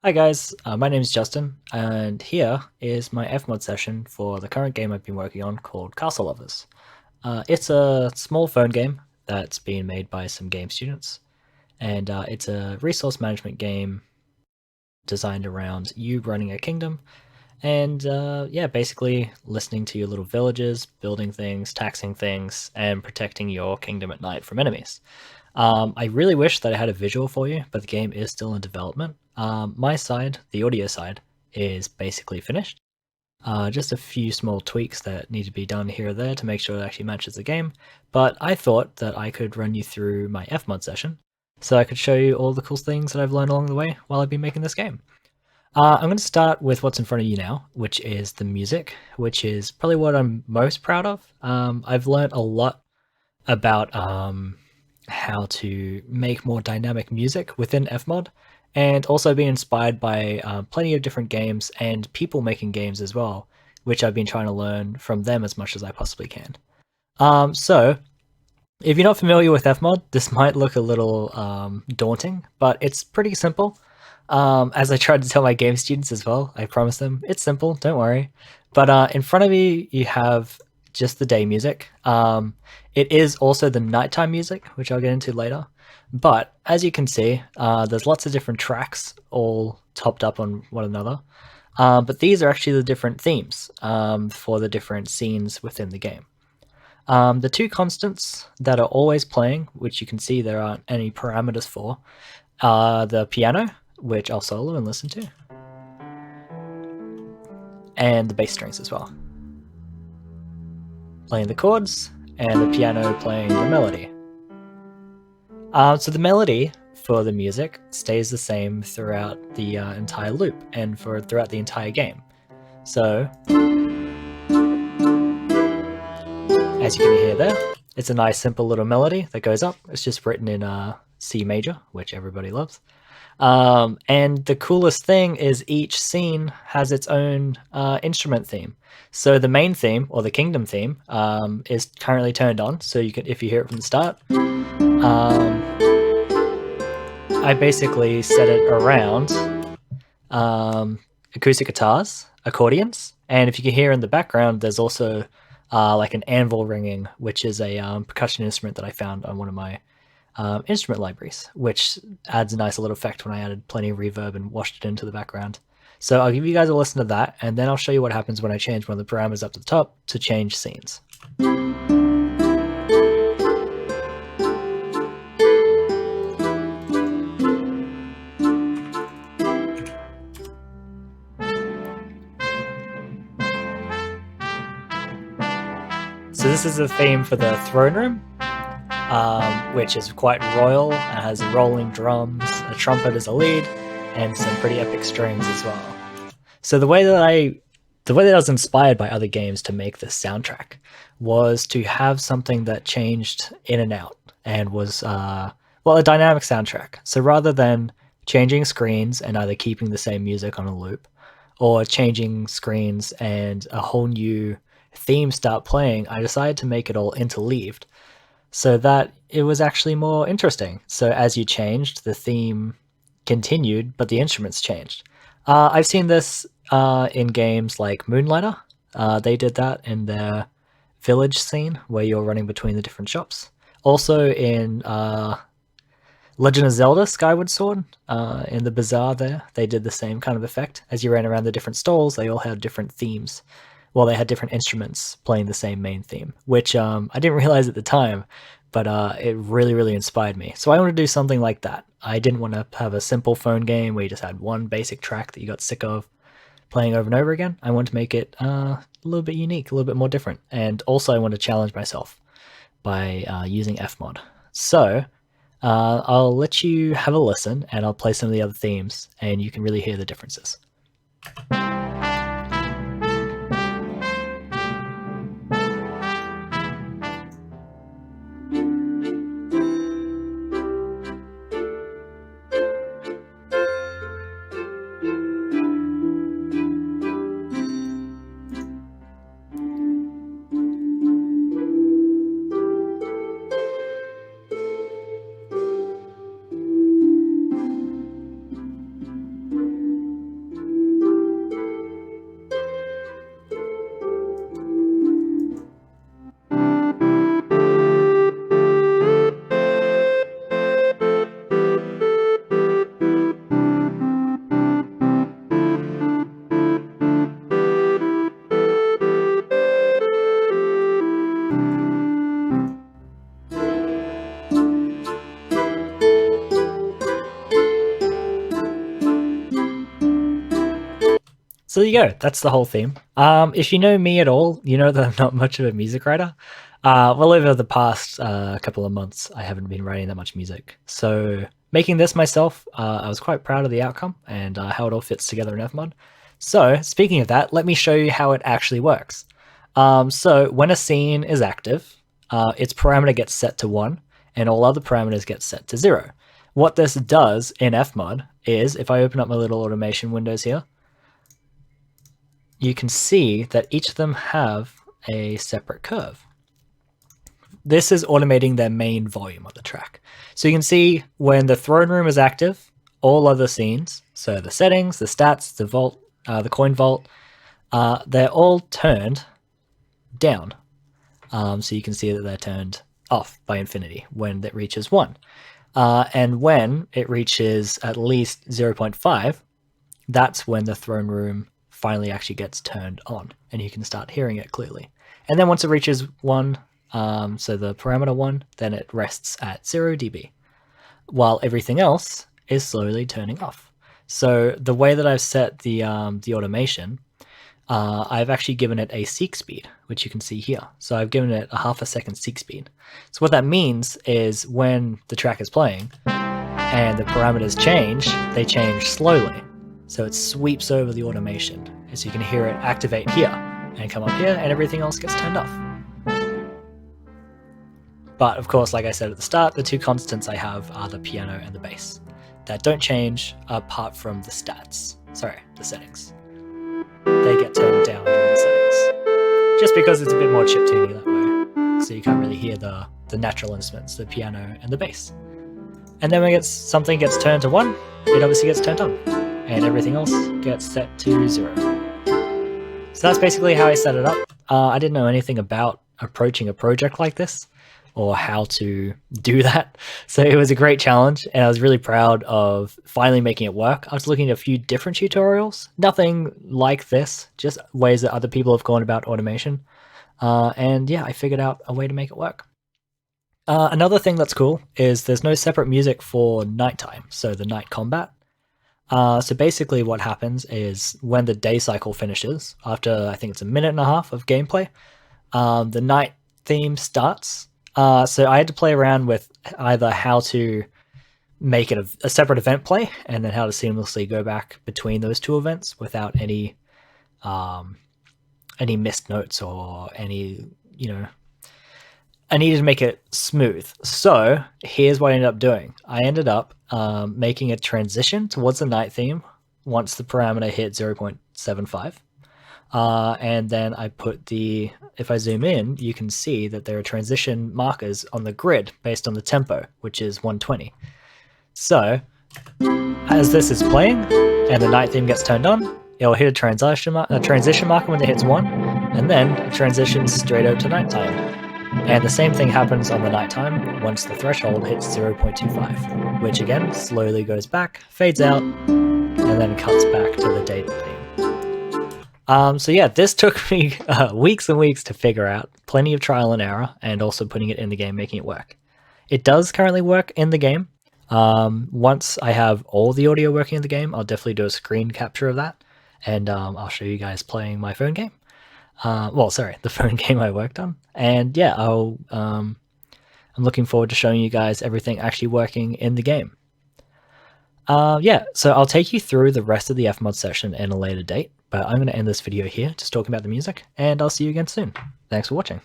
Hi guys, my name is Justin, and here is my Fmod session for the current game I've been working on called Castle Lovers. It's a small phone game that's been made by some game students, and it's a resource management game designed around you running a kingdom, and yeah, basically listening to your little villages, building things, taxing things, and protecting your kingdom at night from enemies. I really wish that I had a visual for you, but the game is still in development. My side, the audio side, is basically finished. Just a few small tweaks that need to be done here or there to make sure it actually matches the game. But I thought that I could run you through my Fmod session, so I could show you all the cool things that I've learned along the way while I've been making this game. I'm going to start with what's in front of you now, which is the music, which is probably what I'm most proud of. I've learned a lot about how to make more dynamic music within Fmod, and also been inspired by plenty of different games and people making games as well, which I've been trying to learn from them as much as I possibly can. So, if you're not familiar with Fmod, this might look a little daunting, but it's pretty simple. As I tried to tell my game students as well, I promise them it's simple, don't worry. But in front of you, you have just the day music. It is also the nighttime music, which I'll get into later. But as you can see, there's lots of different tracks all topped up on one another. But these are actually the different themes for the different scenes within the game. The two constants that are always playing, which you can see there aren't any parameters for, are the piano, which I'll solo and listen to, and the bass strings as well. Playing the chords, and the piano playing the melody. So the melody for the music stays the same throughout the entire loop and throughout the entire game. So, as you can hear there, it's a nice simple little melody that goes up. It's just written in C major, which everybody loves. And the coolest thing is each scene has its own instrument theme. So the main theme, or the kingdom theme, is currently turned on. So you can, if you hear it from the start, I basically set it around acoustic guitars, accordions, and if you can hear in the background, there's also like an anvil ringing, which is a percussion instrument that I found on one of my instrument libraries, which adds a nice little effect when I added plenty of reverb and washed it into the background. So I'll give you guys a listen to that, and then I'll show you what happens when I change one of the parameters up to the top to change scenes. So this is the theme for the throne room, which is quite royal. It has rolling drums, a trumpet as a lead, and some pretty epic strings as well. So the way that I was inspired by other games to make this soundtrack was to have something that changed in and out and was well, a dynamic soundtrack. So rather than changing screens and either keeping the same music on a loop or changing screens and a whole new theme start playing, I decided to make it all interleaved so that it was actually more interesting. So as you changed, the theme continued, but the instruments changed. I've seen this in games like Moonlighter. They did that in their village scene where you're running between the different shops. Also in Legend of Zelda Skyward Sword, in the bazaar there, they did the same kind of effect. As you ran around the different stalls, they all had different themes. Well, they had different instruments playing the same main theme, which I didn't realize at the time, but it really, really inspired me. So I want to do something like that. I didn't want to have a simple phone game where you just had one basic track that you got sick of playing over and over again. I want to make it a little bit unique, a little bit more different. And also I want to challenge myself by using Fmod. So I'll let you have a listen and I'll play some of the other themes and you can really hear the differences. So there you go. That's the whole theme. If you know me at all, you know that I'm not much of a music writer. Well, over the past couple of months, I haven't been writing that much music. So making this myself, I was quite proud of the outcome and how it all fits together in Fmod. So speaking of that, let me show you how it actually works. So when a scene is active, its parameter gets set to 1 and all other parameters get set to 0. What this does in Fmod is, if I open up my little automation windows here, you can see that each of them have a separate curve. This is automating their main volume of the track. So you can see when the throne room is active, all other scenes, so the settings, the stats, the vault, the coin vault, they're all turned down. So you can see that they're turned off by infinity when it reaches 1. And when it reaches at least 0.5, that's when the throne room finally actually gets turned on and you can start hearing it clearly. And then once it reaches 1, so the parameter 1, then it rests at 0 dB, while everything else is slowly turning off. So the way that I've set the automation, I've actually given it a seek speed, which you can see here. So I've given it a half a second seek speed. So what that means is when the track is playing and the parameters change, they change slowly. So it sweeps over the automation. So you can hear it activate here and come up here and everything else gets turned off. But of course, like I said at the start, the two constants I have are the piano and the bass that don't change apart from the stats. Sorry, the settings. They get turned down during the settings, just because it's a bit more chiptune that way. So you can't really hear the natural instruments, the piano and the bass. And then when something gets turned to 1, it obviously gets turned on, and everything else gets set to 0. So that's basically how I set it up. I didn't know anything about approaching a project like this or how to do that. So it was a great challenge and I was really proud of finally making it work. I was looking at a few different tutorials, nothing like this, just ways that other people have gone about automation. And yeah, I figured out a way to make it work. Another thing that's cool is there's no separate music for nighttime, so the night combat. So basically what happens is when the day cycle finishes, after I think it's a minute and a half of gameplay, the night theme starts. So I had to play around with either how to make it a separate event play and then how to seamlessly go back between those two events without any missed notes or any, I needed to make it smooth. So here's what I ended up doing. I ended up making a transition towards the night theme once the parameter hit 0.75. And then I put if I zoom in, you can see that there are transition markers on the grid based on the tempo, which is 120. So as this is playing and the night theme gets turned on, it'll hit a transition marker when it hits 1, and then it transitions straight over to nighttime. And the same thing happens on the nighttime once the threshold hits 0.25, which again slowly goes back, fades out, and then cuts back to the day theme. So yeah, this took me weeks and weeks to figure out, plenty of trial and error, and also putting it in the game, making it work. It does currently work in the game. Once I have all the audio working in the game, I'll definitely do a screen capture of that, and I'll show you guys playing my phone game. The phone game I worked on. And yeah, I'm looking forward to showing you guys everything actually working in the game. Yeah, so I'll take you through the rest of the Fmod session in a later date, but I'm going to end this video here just talking about the music, and I'll see you again soon. Thanks for watching.